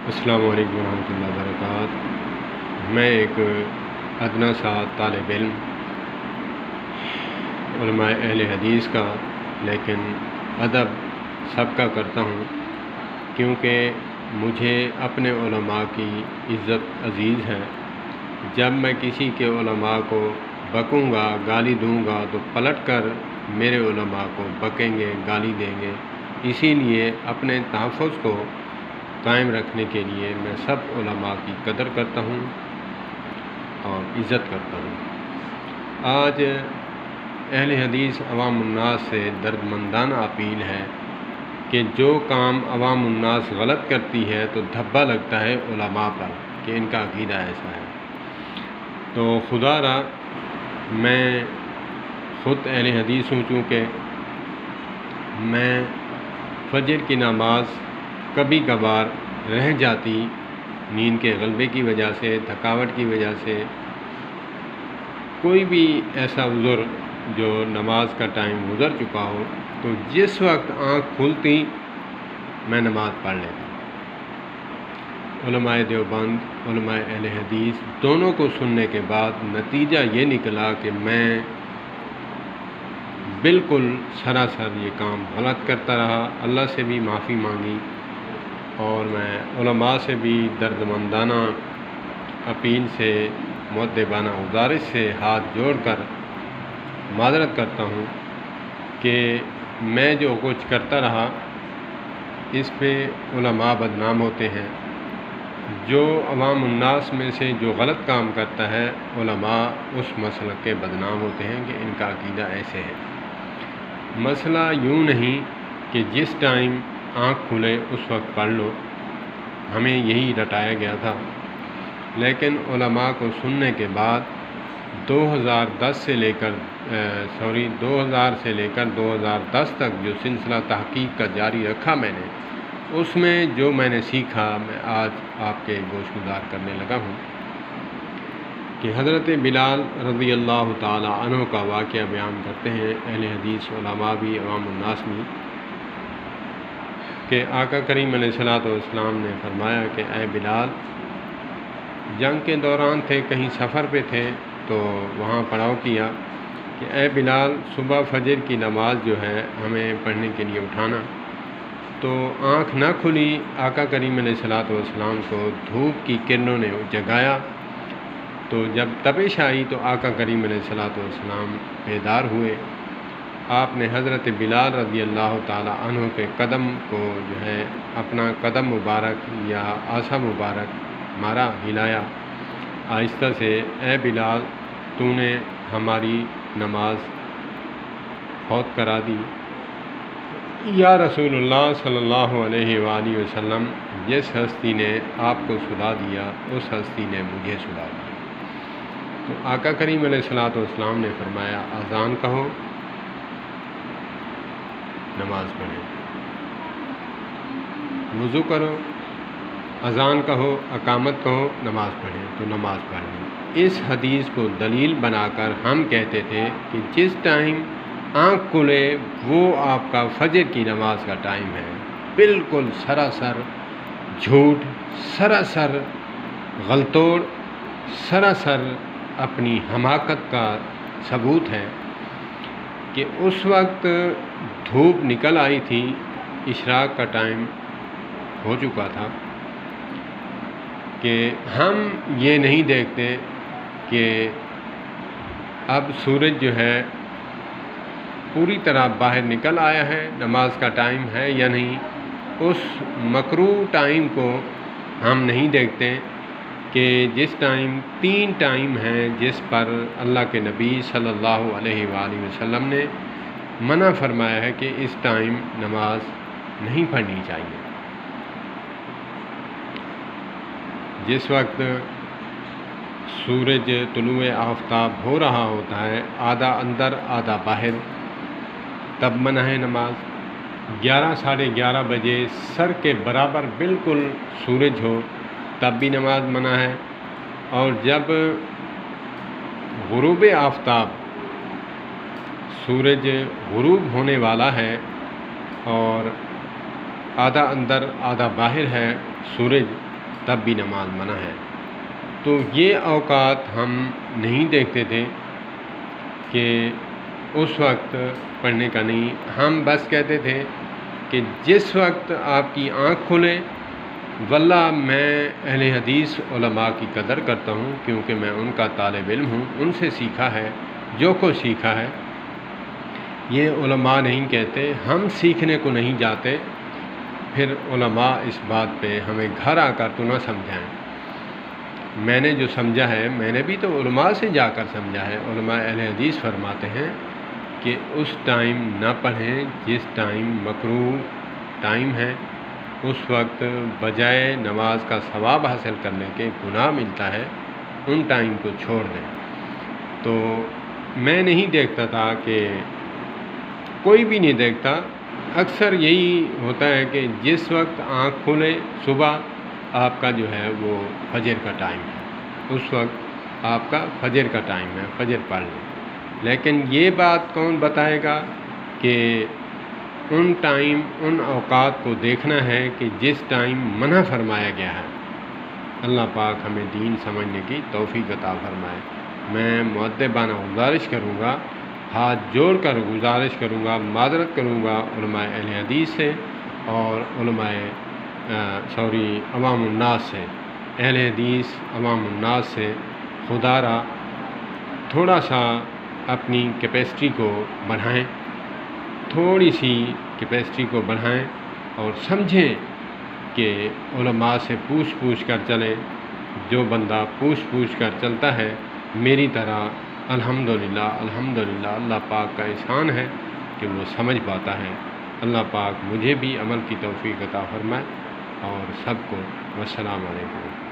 السلام علیکم ورحمۃ اللہ وبرکاتہ۔ میں ایک ادنا سا طالب علم علماء اہل حدیث کا لیکن ادب سب کا کرتا ہوں، کیونکہ مجھے اپنے علماء کی عزت عزیز ہے۔ جب میں کسی کے علماء کو بکوں گا، گالی دوں گا تو پلٹ کر میرے علماء کو بکیں گے، گالی دیں گے۔ اسی لیے اپنے تحفظ کو قائم رکھنے کے لیے میں سب علماء کی قدر کرتا ہوں اور عزت کرتا ہوں۔ آج اہل حدیث عوام الناس سے درد مندانہ اپیل ہے کہ جو کام عوام الناس غلط کرتی ہے تو دھبا لگتا ہے علماء پر کہ ان کا عقیدہ ایسا ہے۔ تو خدا را میں خود اہل حدیث ہوں، چونکہ میں فجر کی نماز کبھی کبھار رہ جاتی، نیند کے غلبے کی وجہ سے، تھکاوٹ کی وجہ سے، کوئی بھی ایسا عذر جو نماز کا ٹائم گزر چکا ہو، تو جس وقت آنکھ کھلتی میں نماز پڑھ لیتا۔ علماء دیوبند، علماء اہل حدیث دونوں کو سننے کے بعد نتیجہ یہ نکلا کہ میں بالکل سراسر یہ کام غلط کرتا رہا۔ اللہ سے بھی معافی مانگی اور میں علماء سے بھی درد مندانہ اپیل سے، مؤدبانہ گزارش سے ہاتھ جوڑ کر معذرت کرتا ہوں کہ میں جو کچھ کرتا رہا اس پہ علماء بدنام ہوتے ہیں۔ جو عوام الناس میں سے جو غلط کام کرتا ہے، علماء اس مسلک کے بدنام ہوتے ہیں کہ ان کا عقیدہ ایسے ہے۔ مسئلہ یوں نہیں کہ جس ٹائم آنکھ کھلے اس وقت پڑھ لو، ہمیں یہی رٹایا گیا تھا، لیکن علماء کو سننے کے بعد 2000 سے لے کر 2010 تک جو سلسلہ تحقیق کا جاری رکھا میں نے، اس میں جو میں نے سیکھا میں آج آپ کے گوش گزار کرنے لگا ہوں کہ حضرت بلال رضی اللہ تعالی عنہ کا واقعہ بیان کرتے ہیں اہل حدیث علماء بھی، عوام الناس بھی، کہ آقا کریم علیہ الصلوۃ والسلام نے فرمایا کہ اے بلال، جنگ کے دوران تھے، کہیں سفر پہ تھے تو وہاں پڑاؤ کیا کہ اے بلال، صبح فجر کی نماز جو ہے ہمیں پڑھنے کے لیے اٹھانا۔ تو آنکھ نہ کھلی، آقا کریم علیہ الصلوۃ والسلام کو دھوپ کی کرنوں نے جگایا، تو جب تپش آئی تو آقا کریم علیہ الصلوۃ والسلام بیدار ہوئے۔ آپ نے حضرت بلال رضی اللہ تعالی عنہ کے قدم کو جو ہے اپنا قدم مبارک یا عصا مبارک مارا، ہلایا آہستہ سے، اے بلال، تو نے ہماری نماز فوت کرا دی۔ یا رسول اللہ صلی اللہ علیہ وآلہ وسلم، جس ہستی نے آپ کو سلا دیا اس ہستی نے مجھے سلا دیا۔ تو آقا کریم علیہ الصلوۃ والسلام نے فرمایا، اذان کہو، نماز پڑھیں، وضو کرو، اذان کہو، اقامت کہو، نماز پڑھیں، تو نماز پڑھیں۔ اس حدیث کو دلیل بنا کر ہم کہتے تھے کہ جس ٹائم آنکھ کھلے وہ آپ کا فجر کی نماز کا ٹائم ہے۔ بالکل سراسر جھوٹ، سراسر غلطوڑ، سراسر اپنی حماقت کا ثبوت ہے کہ اس وقت دھوپ نکل آئی تھی، اشراق کا ٹائم ہو چکا تھا، کہ ہم یہ نہیں دیکھتے کہ اب سورج جو ہے پوری طرح باہر نکل آیا ہے، نماز کا ٹائم ہے یا نہیں۔ اس مکروہ ٹائم کو ہم نہیں دیکھتے کہ جس ٹائم 3 ٹائم ہیں جس پر اللہ کے نبی صلی اللہ علیہ وآلہ وسلم نے منع فرمایا ہے کہ اس ٹائم نماز نہیں پڑھنی چاہیے۔ جس وقت سورج طلوع آفتاب ہو رہا ہوتا ہے، آدھا اندر آدھا باہر، تب منع ہے نماز۔ 11 ساڑھے 11 بجے سر کے برابر بالکل سورج ہو تب بھی نماز منع ہے، اور جب غروب آفتاب، سورج غروب ہونے والا ہے اور آدھا اندر آدھا باہر ہے سورج، تب بھی نماز منع ہے۔ تو یہ اوقات ہم نہیں دیکھتے تھے کہ اس وقت پڑھنے کا نہیں، ہم بس کہتے تھے کہ جس وقت آپ کی آنکھ کھلے، واللہ میں اہل حدیث علماء کی قدر کرتا ہوں، کیونکہ میں ان کا طالب علم ہوں، ان سے سیکھا ہے جو کچھ سیکھا ہے۔ یہ علماء نہیں کہتے، ہم سیکھنے کو نہیں جاتے، پھر علماء اس بات پہ ہمیں گھر آ کر تو نہ سمجھائیں۔ میں نے جو سمجھا ہے، میں نے بھی تو علماء سے جا کر سمجھا ہے۔ علماء اہل حدیث فرماتے ہیں کہ اس ٹائم نہ پڑھیں جس ٹائم مکروہ ٹائم ہے، اس وقت بجائے نماز کا ثواب حاصل کرنے کے گناہ ملتا ہے، ان ٹائم کو چھوڑ دیں۔ تو میں نہیں دیکھتا تھا کہ کوئی بھی نہیں دیکھتا، اکثر یہی ہوتا ہے کہ جس وقت آنکھ کھلے صبح آپ کا جو ہے وہ فجر کا ٹائم ہے، اس وقت آپ کا فجر کا ٹائم ہے، فجر پڑھ لیں۔ لیکن یہ بات کون بتائے گا کہ ان ٹائم ان اوقات کو دیکھنا ہے کہ جس ٹائم منع فرمایا گیا ہے۔ اللہ پاک ہمیں دین سمجھنے کی توفیق عطا فرمائے۔ میں مؤدبانہ گزارش کروں گا، ہاتھ جوڑ کر گزارش کروں گا، معذرت کروں گا علماء اہل حدیث سے اور عوام الناس سے، اہل حدیث عوام الناس سے، خدا را تھوڑا سا اپنی کیپیسٹی کو بڑھائیں، تھوڑی سی کیپیسٹی کو بڑھائیں اور سمجھیں کہ علماء سے پوچھ کر چلیں۔ جو بندہ پوچھ کر چلتا ہے میری طرح، الحمدللہ اللہ پاک کا احسان ہے کہ وہ سمجھ پاتا ہے۔ اللہ پاک مجھے بھی عمل کی توفیق عطا فرمائے اور سب کو۔ والسلام علیکم۔